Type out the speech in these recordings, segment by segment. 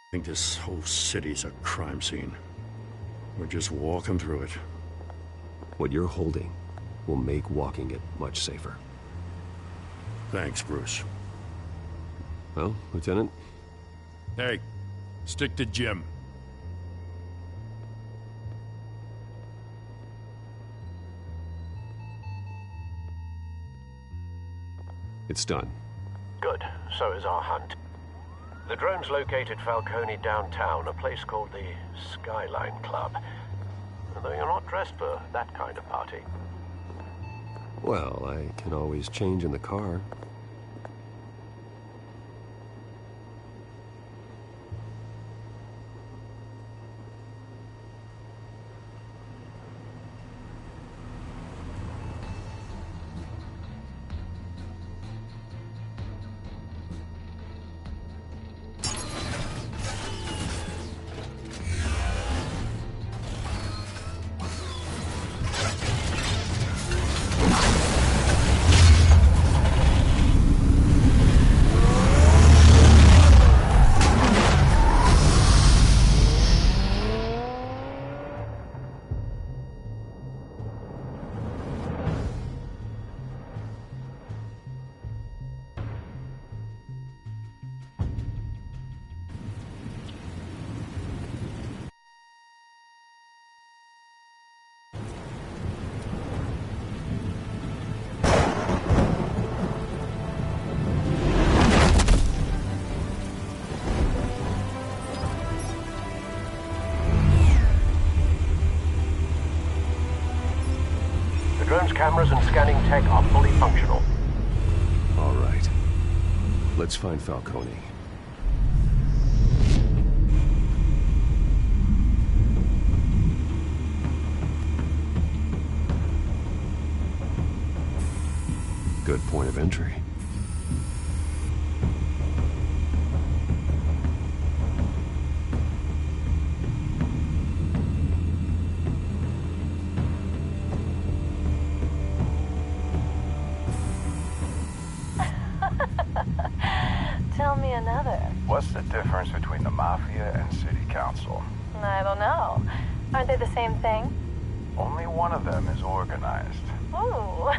I think this whole city's a crime scene. We're just walking through it. What you're holding will make walking it much safer. Thanks, Bruce. Well, Lieutenant? Hey, stick to Jim. It's done. Good. So is our hunt. The drones located Falcone downtown, a place called the Skyline Club. Though you're not dressed for that kind of party. Well, I can always change in the car. Drone's cameras and scanning tech are fully functional. All right. Let's find Falcone. Good point of entry. Tell me another. What's the difference between the Mafia and City Council? I don't know. Aren't they the same thing? Only one of them is organized. Ooh,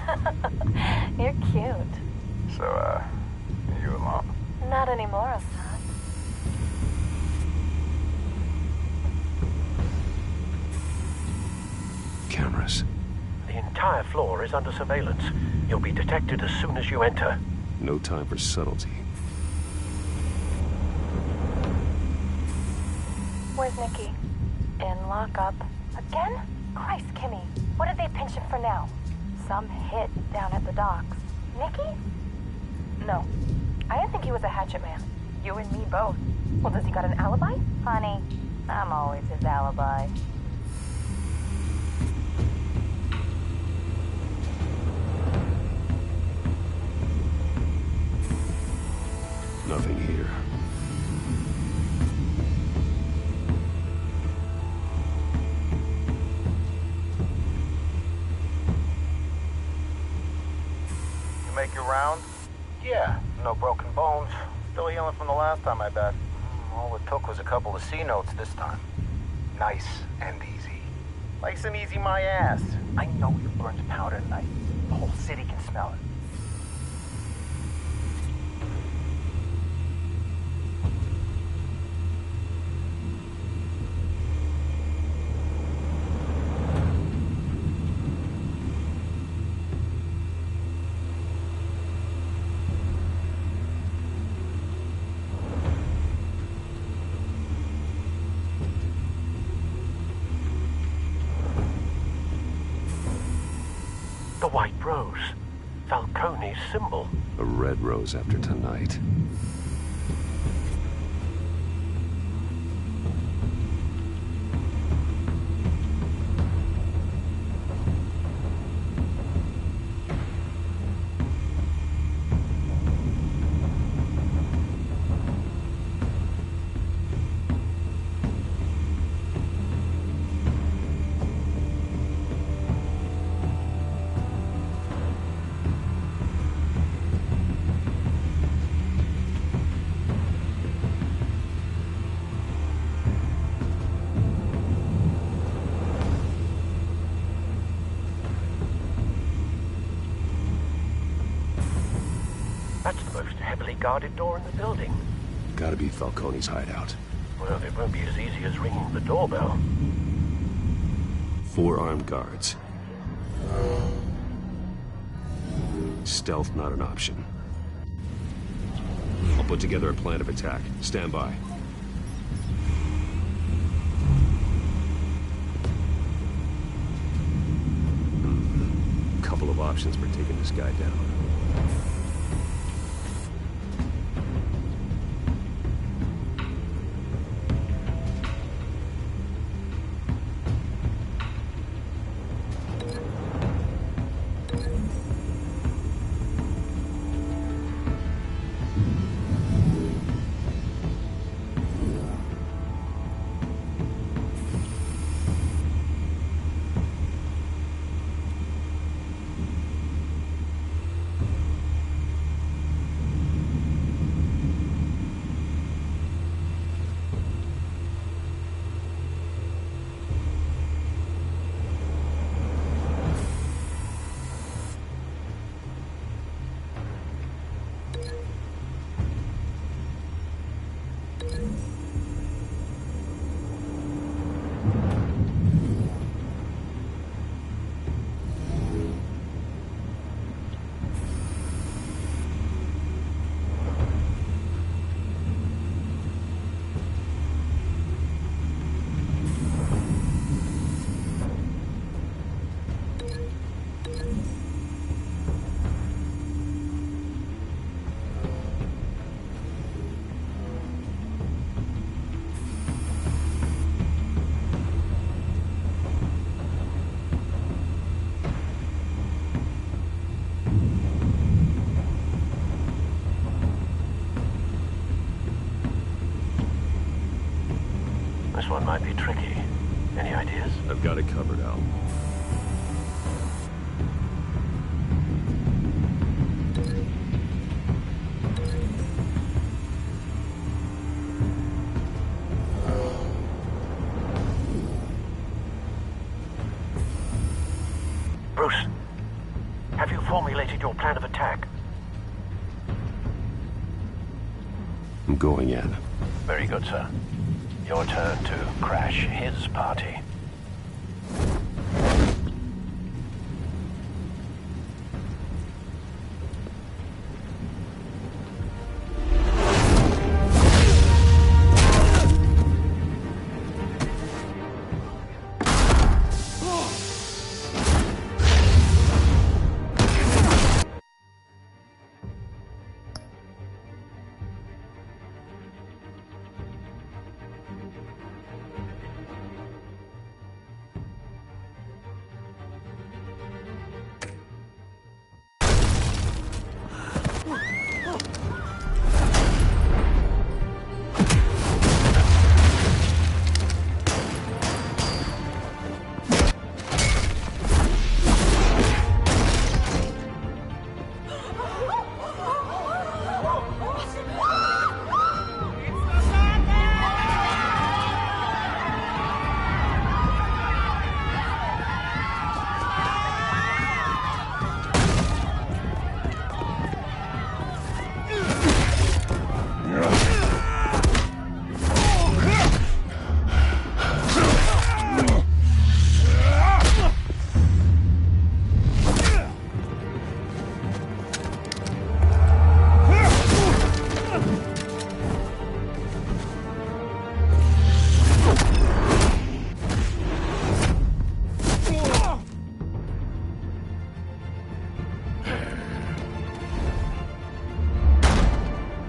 you're cute. So, you alone? Not anymore, Assad. Cameras. The entire floor is under surveillance. You'll be detected as soon as you enter. No time for subtlety. Where's Nikki? In lockup. Again? Christ, Kimmy. What did they pinch him for now? Some hit down at the docks. Nikki? No. I didn't think he was a hatchet man. You and me both. Well, does he got an alibi? Honey, I'm always his alibi. Nothing here. You make your round? Yeah, no broken bones. Still healing from the last time, I bet. All it took was a couple of C notes this time. Nice and easy. Nice and easy my ass. I know you burned powder tonight. The whole city can smell it. The White Rose. Falcone's symbol. A red rose after tonight. guarded door in the building. Gotta be Falcone's hideout. Well, it won't be as easy as ringing the doorbell. 4 armed guards. Stealth not an option. I'll put together a plan of attack. Stand by. Couple of options for taking this guy down. This one might be tricky. Any ideas? I've got it covered, Al. Bruce, have you formulated your plan of attack? I'm going in. Very good, sir. Your turn to crash his party.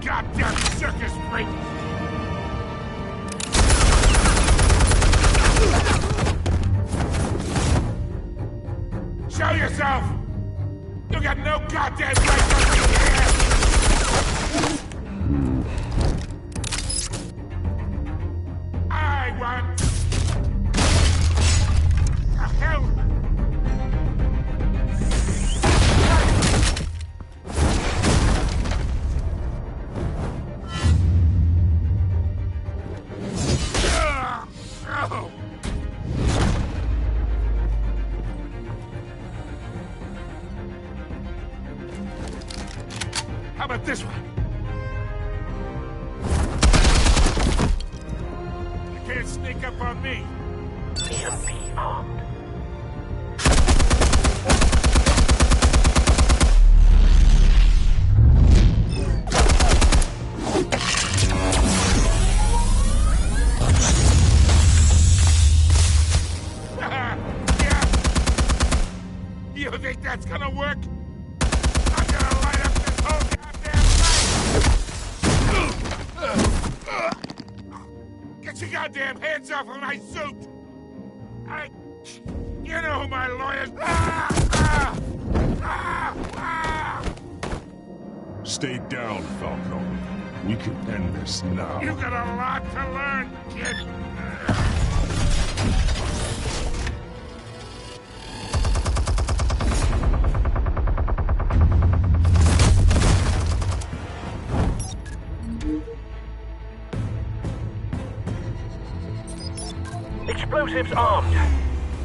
Goddamn circus freak! Show yourself! You got no goddamn right to be here! I want... The hell? How about this one? sneak up on me. EMP armed. You think that's gonna work? I'm gonna light up this whole goddamn place! Get your goddamn hands off of my suit! You know who my lawyers... Stay down, Falcone. We can end this now. You got a lot to learn, kid. Explosives armed.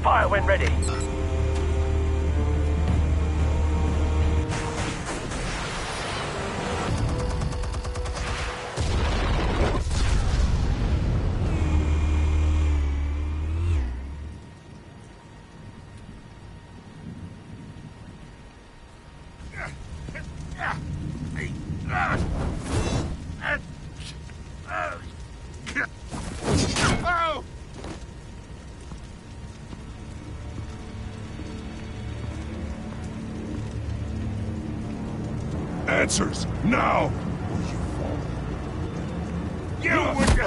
Fire when ready. Oh! Answers, now! You would...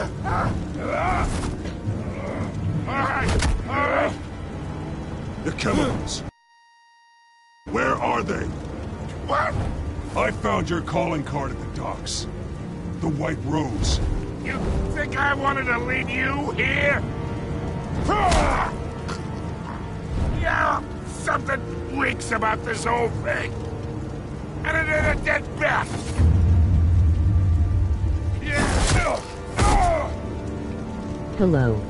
All right. The chemicals. Where are they? What? I found your calling card at the docks. The White Rose. You think I wanted to leave you here? Yeah, something weaks about this whole thing. And it is a dead bat. Yeah. Hello.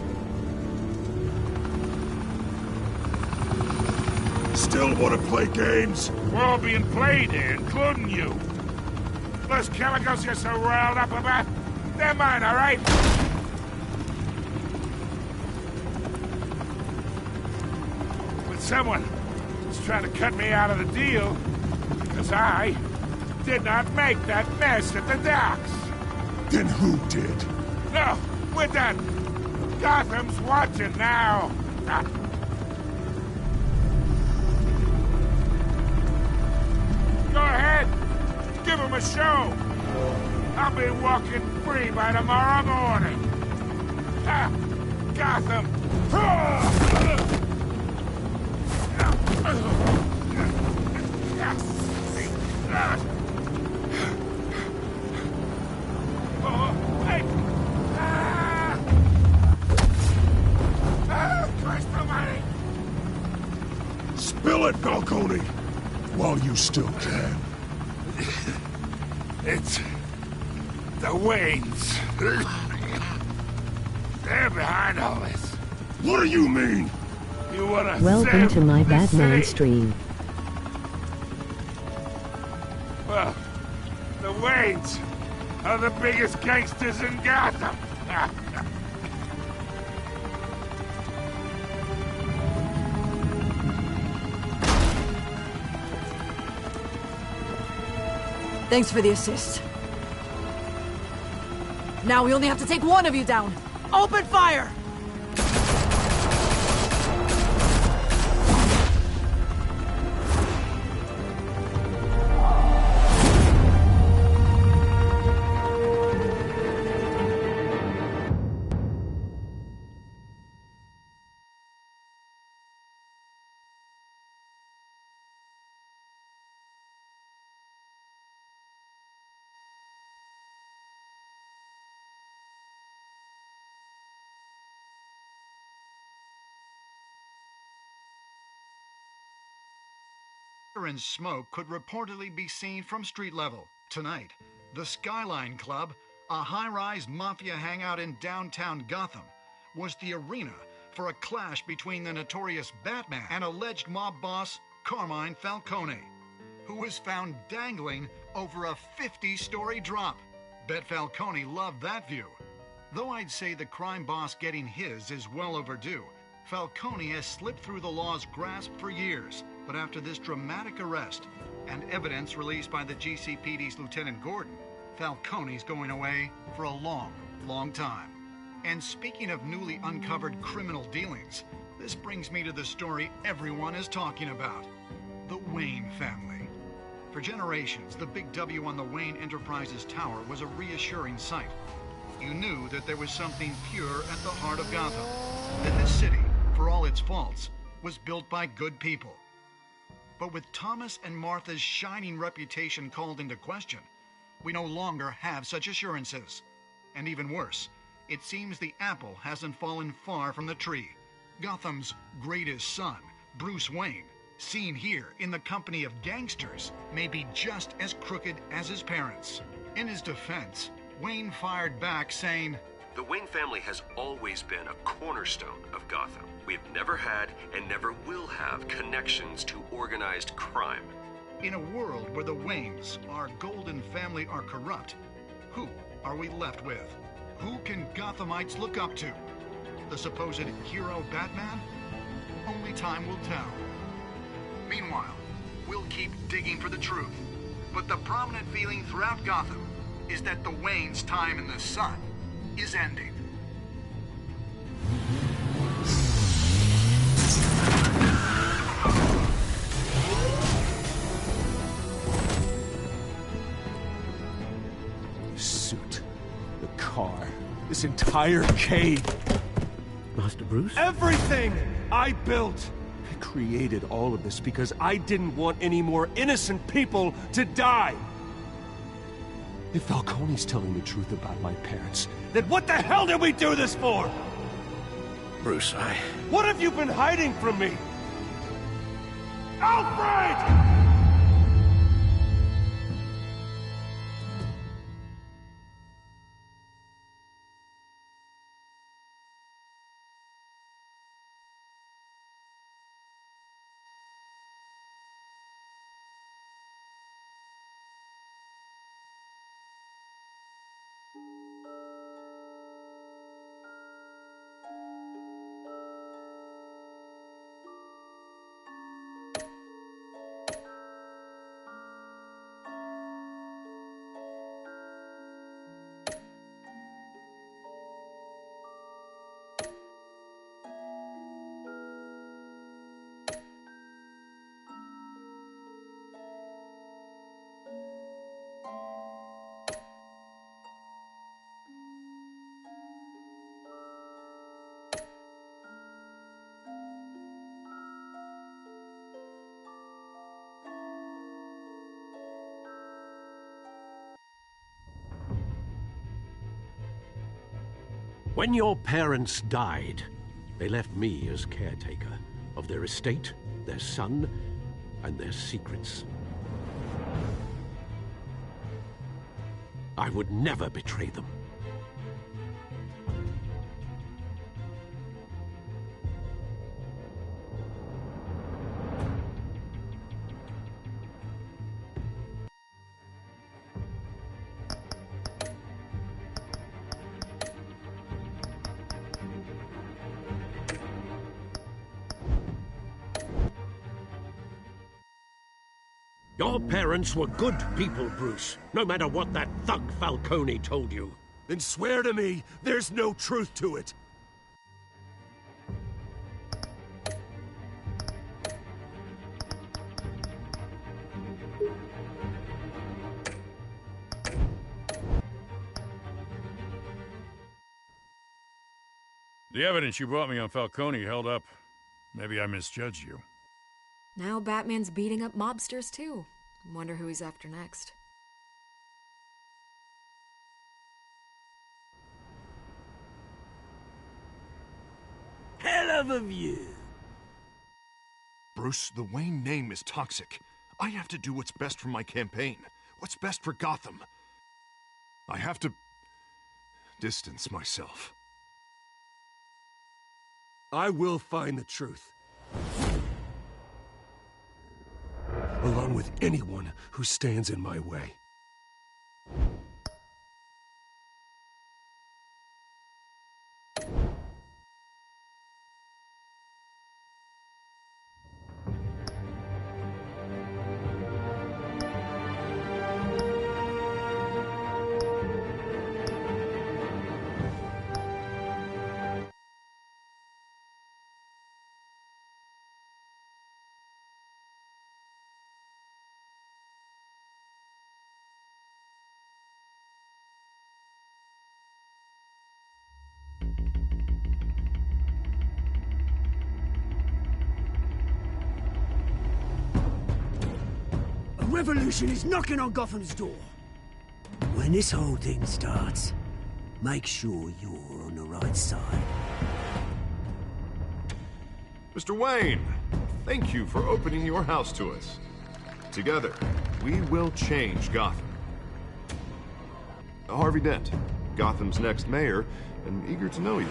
Still want to play games? We're all being played here, including you. Those chemicals you're so riled up about, they're mine, all right? But someone is trying to cut me out of the deal because I did not make that mess at the docks. Then who did? No, we're done. Gotham's watching now. Go ahead. Give him a show. I'll be walking free by tomorrow morning. Gotham. Oh, hey. Christ almighty. Spill it, Falcone! While you still can. It's the Waynes. They're behind all this. What do you mean? You wanna Welcome save to my this Batman city? stream. Well, the Waynes are the biggest gangsters in Gotham. Thanks for the assist. Now we only have to take one of you down. Open fire! And smoke could reportedly be seen from street level. Tonight, the Skyline Club, a high-rise mafia hangout in downtown Gotham, was the arena for a clash between the notorious Batman and alleged mob boss Carmine Falcone, who was found dangling over a 50-story drop. Bet Falcone loved that view. Though I'd say the crime boss getting his is well overdue, Falcone has slipped through the law's grasp for years. But after this dramatic arrest and evidence released by the GCPD's Lieutenant Gordon, Falcone's going away for a long, long time. And speaking of newly uncovered criminal dealings, this brings me to the story everyone is talking about: the Wayne family. For generations, the big W on the Wayne Enterprises Tower was a reassuring sight. You knew that there was something pure at the heart of Gotham, that this city, for all its faults, was built by good people. But with Thomas and Martha's shining reputation called into question, we no longer have such assurances. And even worse, it seems the apple hasn't fallen far from the tree. Gotham's greatest son, Bruce Wayne, seen here in the company of gangsters, may be just as crooked as his parents. In his defense, Wayne fired back saying, "The Wayne family has always been a cornerstone of Gotham. We've never had and never will have connections to organized crime." In a world where the Waynes, our golden family, are corrupt, who are we left with? Who can Gothamites look up to? The supposed hero Batman? Only time will tell. Meanwhile, we'll keep digging for the truth. But the prominent feeling throughout Gotham is that the Waynes' time in the sun is ending. The suit, the car, this entire cave. Master Bruce? Everything I built! I created all of this because I didn't want any more innocent people to die! If Falcone's telling the truth about my parents, then what the hell did we do this for? Bruce, What have you been hiding from me? Alfred! when your parents died, they left me as caretaker of their estate, their son, and their secrets. I would never betray them. Your parents were good people, Bruce, no matter what that thug Falcone told you. Then swear to me there's no truth to it. The evidence you brought me on Falcone held up. Maybe I misjudged you. Now Batman's beating up mobsters, too. Wonder who he's after next. Hell of a view. Bruce, the Wayne name is toxic. I have to do what's best for my campaign. What's best for Gotham. I have to distance myself. I will find the truth. Along with anyone who stands in my way. revolution is knocking on Gotham's door. When this whole thing starts, make sure you're on the right side. Mr. Wayne, thank you for opening your house to us. Together, we will change Gotham. Harvey Dent, Gotham's next mayor, and eager to know you.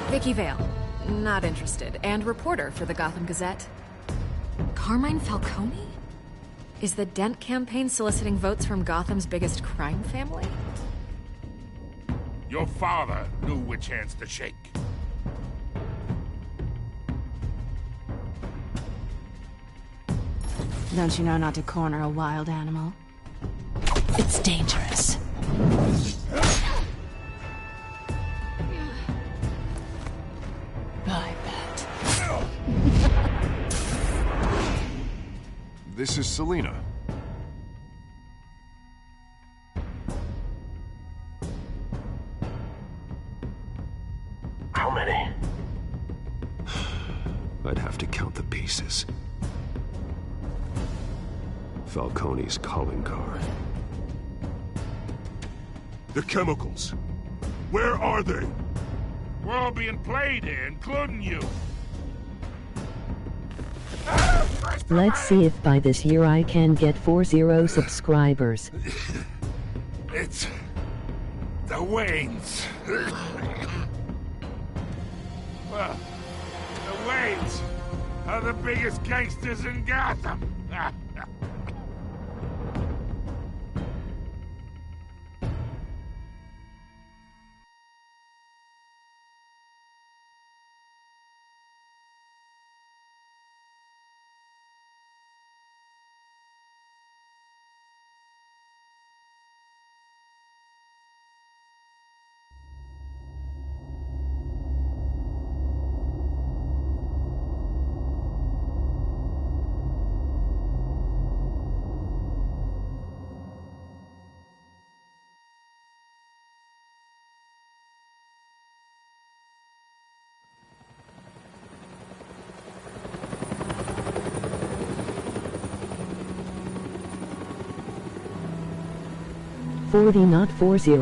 Vicky Vale, not interested, and reporter for the Gotham Gazette. Carmine Falcone? Is the Dent campaign soliciting votes from Gotham's biggest crime family? Your father knew which hands to shake. Don't you know not to corner a wild animal? It's dangerous. I bet. This is Selina. How many? I'd have to count the pieces. Falcone's calling card. The chemicals. Where are they? We're all being played here, including you. Let's see if by this year I can get 40 subscribers. It's the Waynes. Well, the Waynes are the biggest gangsters in Gotham. Not 40.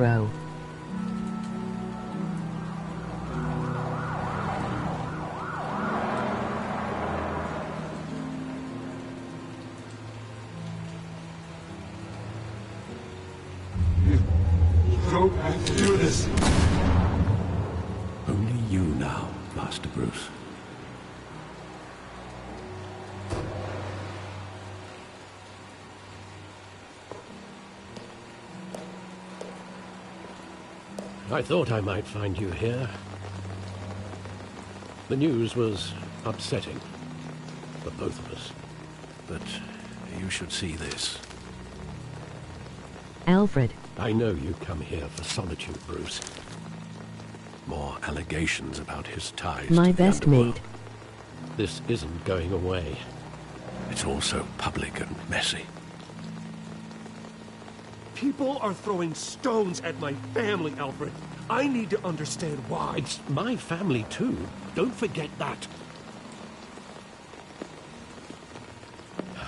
Don't do this. Only you now, Master Bruce. I thought I might find you here. The news was upsetting for both of us, but you should see this. Alfred. I know you come here for solitude, Bruce. More allegations about his ties My to the best underworld. mate. This isn't going away. It's all so public and messy. People are throwing stones at my family, Alfred. I need to understand why. It's my family, too. Don't forget that.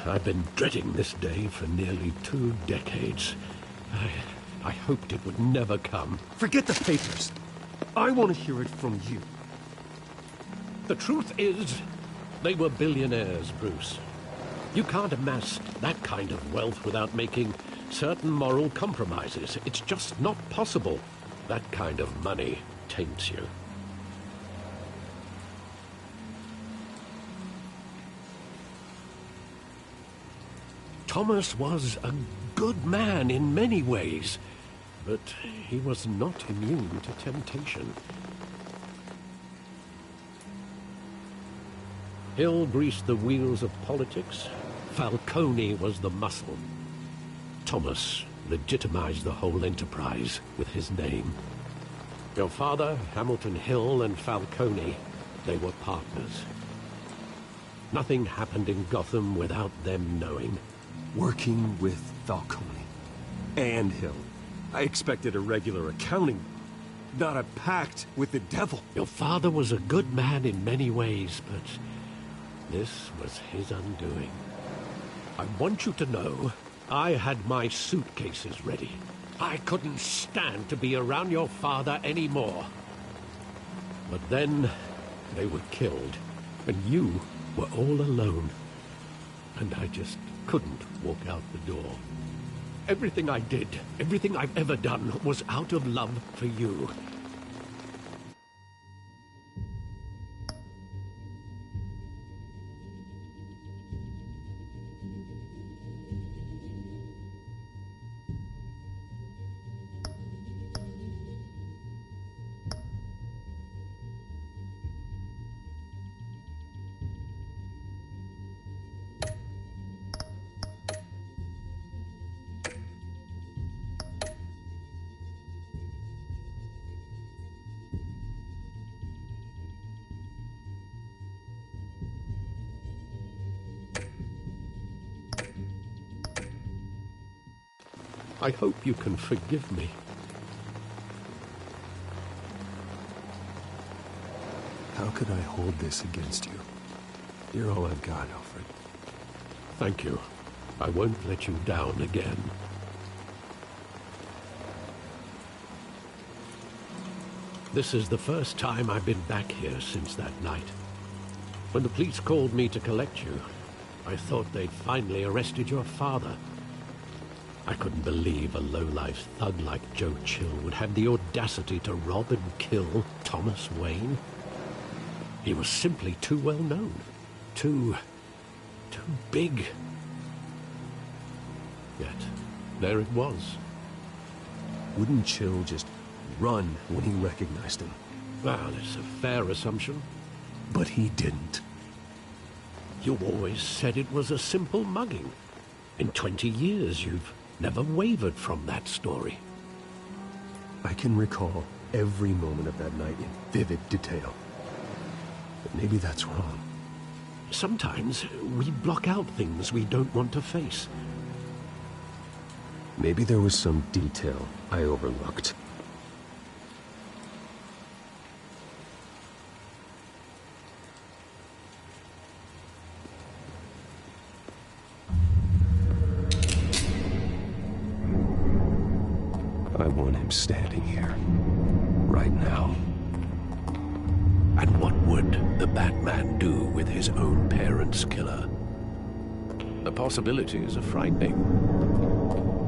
I've been dreading this day for nearly 2 decades. I hoped it would never come. Forget the papers. I want to hear it from you. The truth is, they were billionaires, Bruce. You can't amass that kind of wealth without making certain moral compromises. It's just not possible. That kind of money taints you. Thomas was a good man in many ways, but he was not immune to temptation. Hill greased the wheels of politics. Falcone was the muscle. Thomas legitimized the whole enterprise with his name. Your father, Hamilton Hill, and Falcone, they were partners. Nothing happened in Gotham without them knowing. Working with Falcone and Hill. I expected a regular accounting, not a pact with the devil. Your father was a good man in many ways, but this was his undoing. I want you to know I had my suitcases ready. I couldn't stand to be around your father anymore. But then they were killed, and you were all alone. And I just couldn't walk out the door. Everything I did, everything I've ever done, was out of love for you. I hope you can forgive me. How could I hold this against you? You're all I've got, Alfred. Thank you. I won't let you down again. This is the first time I've been back here since that night. When the police called me to collect you, I thought they'd finally arrested your father. I couldn't believe a low-life thug like Joe Chill would have the audacity to rob and kill Thomas Wayne. He was simply too well known. Too big. Yet, there it was. Wouldn't Chill just run when he recognized him? Well, it's a fair assumption. But he didn't. You always said it was a simple mugging. In 20 years, you've never wavered from that story. I can recall every moment of that night in vivid detail. But maybe that's wrong. Sometimes we block out things we don't want to face. Maybe there was some detail I overlooked. I want him standing here, right now. And what would the Batman do with his own parents' killer? The possibilities are frightening.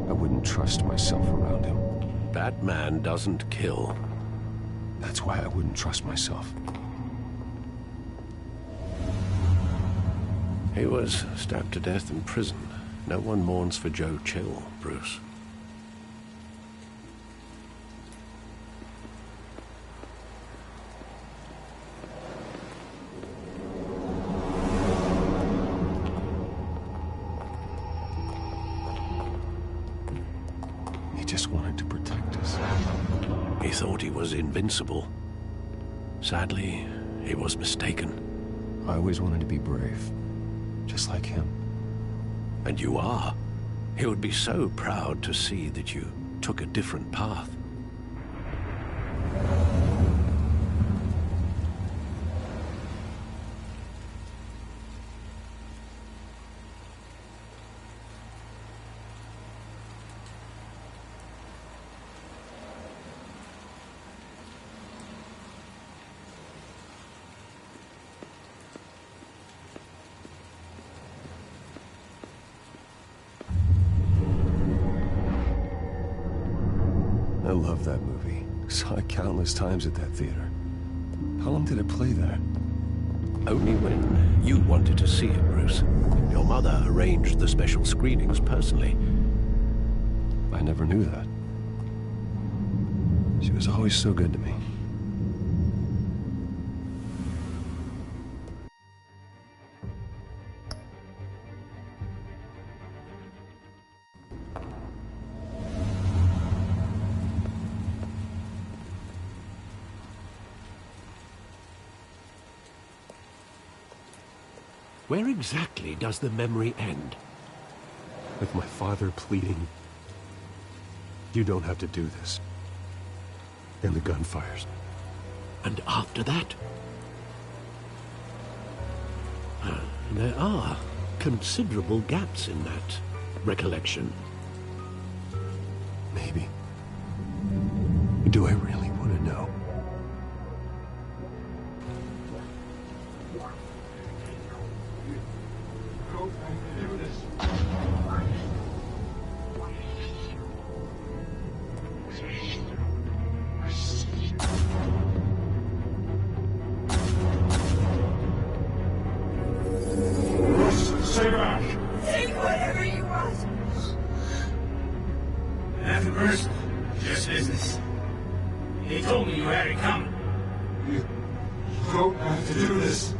I wouldn't trust myself around him. Batman doesn't kill. That's why I wouldn't trust myself. He was stabbed to death in prison. No one mourns for Joe Chill, Bruce. He just wanted to protect us. He thought he was invincible. Sadly, he was mistaken. I always wanted to be brave, just like him. And you are. He would be so proud to see that you took a different path. I love that movie. Saw it countless times at that theater. How long did it play there? Only when you wanted to see it, Bruce. Your mother arranged the special screenings personally. I never knew that. She was always so good to me. Where exactly does the memory end? With my father pleading, "You don't have to do this." And the gunfires. And after that? There are considerable gaps in that. recollection. Maybe. Do I really want to know? Stay back! Take whatever you want! Nothing personal, just business. He told me you had it coming. You don't have to do this.